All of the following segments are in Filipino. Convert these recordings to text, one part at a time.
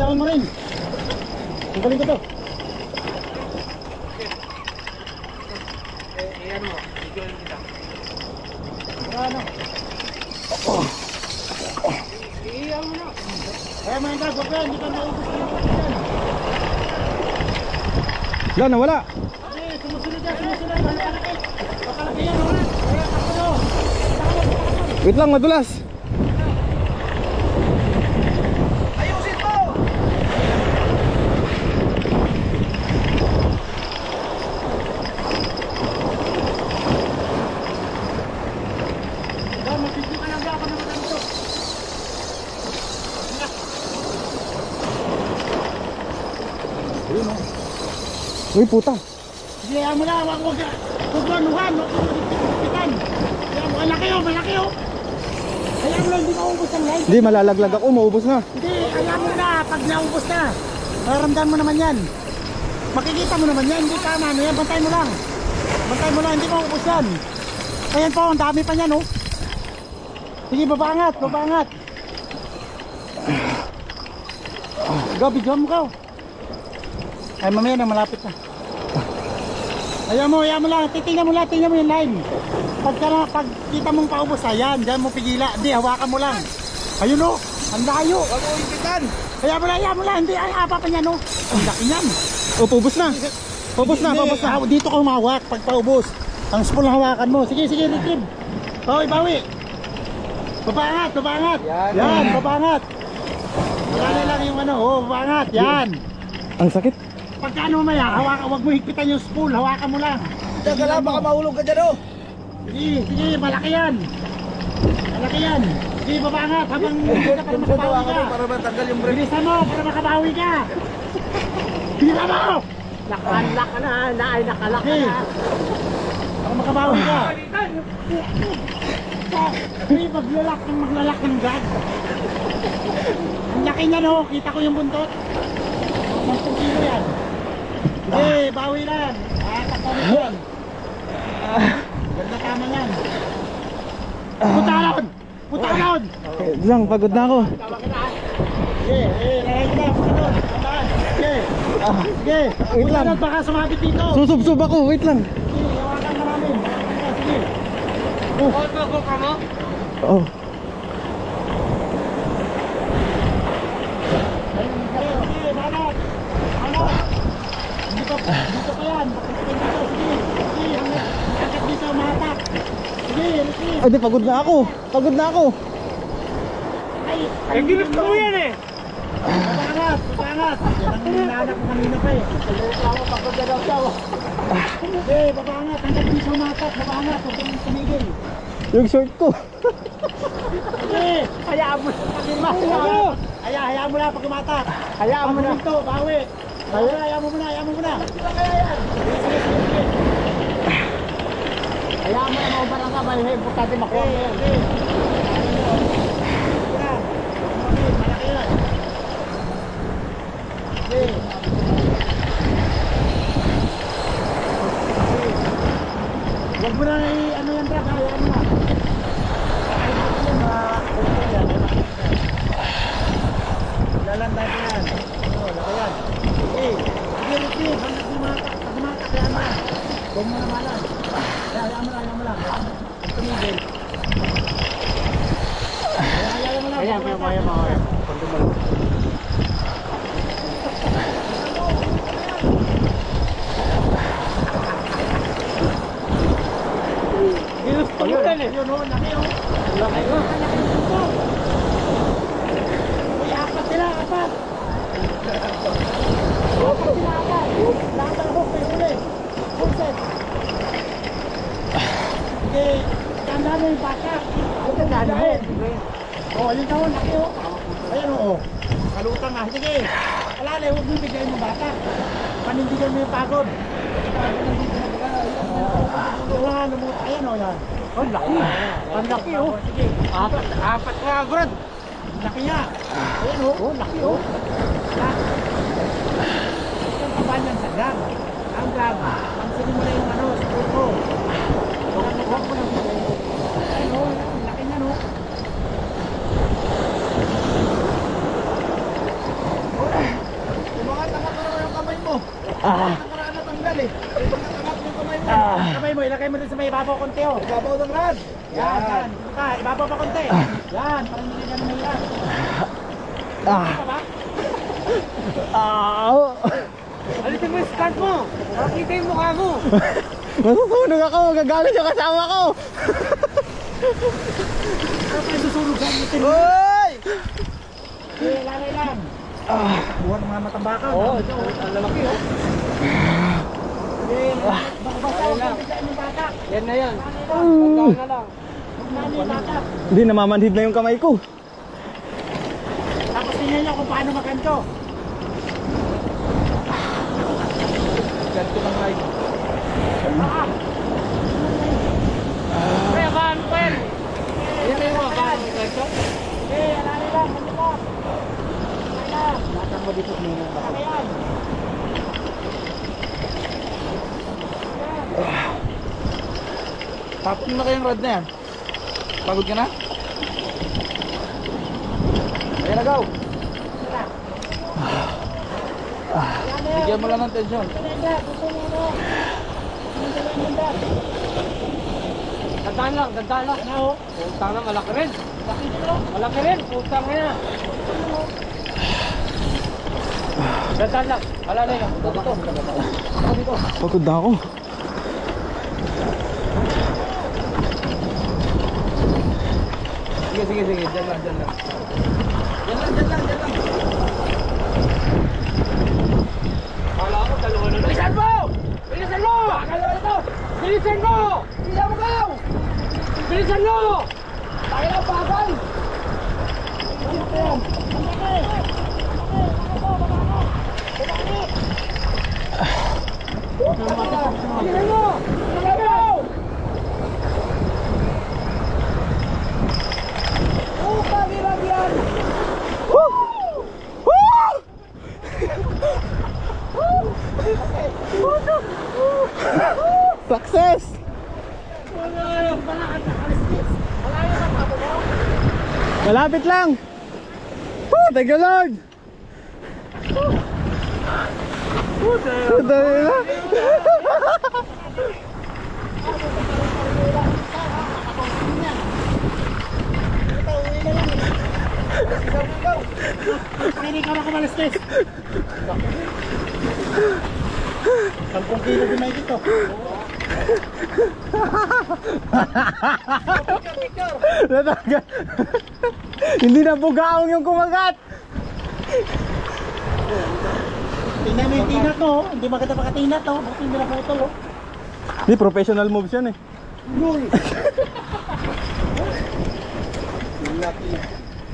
Bitawan mo rin. Ang galing ko to. Ano mo? I-join kita. Ano? Iiyaw mo na. Kaya mga drag, wag yan. Hindi ka naubos yung yan. Wala, nawala. Okay, sumusunod yan, sumusunod. Pakalaki. Pakalaki yan, wala. Kaya takbo. Wait lang, madulas. Ayusin mo! Mapigil ka lang ako naman dito. Ayun o. Uy, puta. Sige, mo na. Huwag mo anuhan. Huwag mo ipitan. Malaki o, malaki o. Kaya mo lang, hindi maubos ang line. Hindi, malalaglag ako, maubos na. Hindi, kaya mo na. Pag naubos na, maramdaman mo naman yan. Makikita mo naman yan. Hindi tama. Ano yan? Bantay mo lang. Bantay mo lang. Hindi maubos yan. Ayan po, ang dami pa yan o. Sige, babangat, babangat. Gabi, jam mo ka. Ay, mamaya na, malapit na. Ayan mo lang. Titingnan mo lang, tingnan mo yung line. Pag kita mong paubos, ayan, dyan mo pigila. Hindi, hawakan mo lang. Ayun o, ang layo. Huwag mo ipitan. Ayan mo lang. Hindi, ay, apa pa niyan o. Ang laki niyan. O, paubos na. Paubos na, paubos na. Dito ka humawak pag paubos. Ang spool na hawakan mo. Sige, retrieve. Bawi. Babangat. Yan, babangat. Wala lang yung ano, babangat. Yan. Ang sakit. Pagka ano mamaya, wag mo higpitan yung spool, hawakan mo lang. Tagala, baka mahulog ka dyan, oh. Sige, malaki yan. Sige, babangat habang hindi ka para makabawi ka. Para matanggal yung brake. Bilisan mo para makabawi ka. Bilisan mo! Nakalak ka na, nakalak ka na. Para makabawi ka. Sige, maglalak ng gag. Ang laki niya no, kita ko yung buntot. 10 kilo yan. Sige, bawi lang. Takawin yan. Ganda tama yan. Putalon! Lang, pagod na ako. Sige, right na, putalon. Sige, Wait lang. putalon, baka sumabit dito. Susub-sub ako, wait lang. Sige, hawakan mo namin. Sige. Go ka mo? Oh. Sige, banat. Dito pa yan. Sige, hanggat dito, mahatak. Sige, retrieve. Ay, di, pagod na ako. Ay, ginusto mo yan eh. Babangat. Yan ang hinahanap ko kanina pa eh. Pagod na daw siya. Sige, babangat. Hanggat dito mahatak, babangat. Huwag kang tumigil. Yung short ko. Sige, hayaan mo. Hayaan mo lang pag umatak. Hayaan mo na. Bawi. Hayaan mo muna. Sige. Hayaan mo na maubarang ka. May importante makuha mo yan. Malaki yan. Sige. Huwag mo na ano yan, Drag. Hayaan mo na. Lalanda ko yan. Laki yan. Sige, retrieve. Hanggang gumatak, hayaan mo na. Huwag mo na malan. Hayaan mo lang. Ang tumigil. Hayaan mo lang. Hayaan mo. Ginusto mo yan eh. Yun o, laki o. Laki o. Uy, apat sila. Lahat ang hook may huli. Full set. Okay, tanda mo yung baka. Tandaan mo. O, yun daw, laki o. Ayan o. Kalutang nga. Sige. Alalay, huwag mo bigay mo baka. Panindigan mo yung pagod. Ayan o yan. Oh, laki. Ang laki o. Sige. Apat nga, Brad. Laki nga. Ayan o. Oh, laki o. Ang kapan yan sa gag. Ang gag. Ang sinin mo na yung ano, sa ko. Huwag mo lang bigay mo. Ayan o. Laki nga no. Nakaraan na tanggal eh. Angat yung kamay mo. Kamay mo, ilagay mo dun sa may ibabaw konti oh. Babaw ng rad. Yan, yan. Ibabaw pa konti. Yan, parang hindi ka naman yan. Pa ba? Alitin mo yung stand mo. Makikita yung mukha mo. Masusunog ako, magagalit yung kasama ko. Ano pa yung susunog yan? Hoy! Eh, lalay lang. Buwan mga matambaka. Oo, ang lalaki oh. Eh, basta ako yung bata. Yan na yan. Tandaan na lang. Nani yung bata. Hindi, namamanhid na yung kamay ko. Tapos tingnan nyo kung paano maganto. Ganito ng ride. Kaya van, pen. Yan na yung mga van. Ganito. Eh, lalay lang. Ganito lang. Lalay lang. Latang mo dito muna. Lalay yan. Tapos na kayong rod na yan. Pagod ka na? Ayan na, go. Bigyan mo lang ng tensyon. Gandaan lang, gandaan lang. Putang na, malaki rin. Malaki rin, putang na. Gandaan lang, alalay lang. Dito. Pagod na ako. Sige, dyan lang. Dyan lang. Kala ko, dalawa na. Bilisan mo! Bilisan mo! Bilisan mo! Bilisan mo daw! Bilisan mo! Tayo na, bagal! Bilisan mo! Bilisan mo! Pagilagyan! Success! Malapit lang! Thank you, Lord! Dali na! Pwede ka makamalas guys. 10 kilo din may dito. Nataga. Hindi na bugaong yung kumagat. Tingnan mo yung tinat mo. Hindi maganda pakatinat to. Buti hindi na putol oh. Hindi, professional moves yan eh.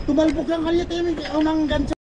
Tumalbog lang kanya tayo. Unang ganso.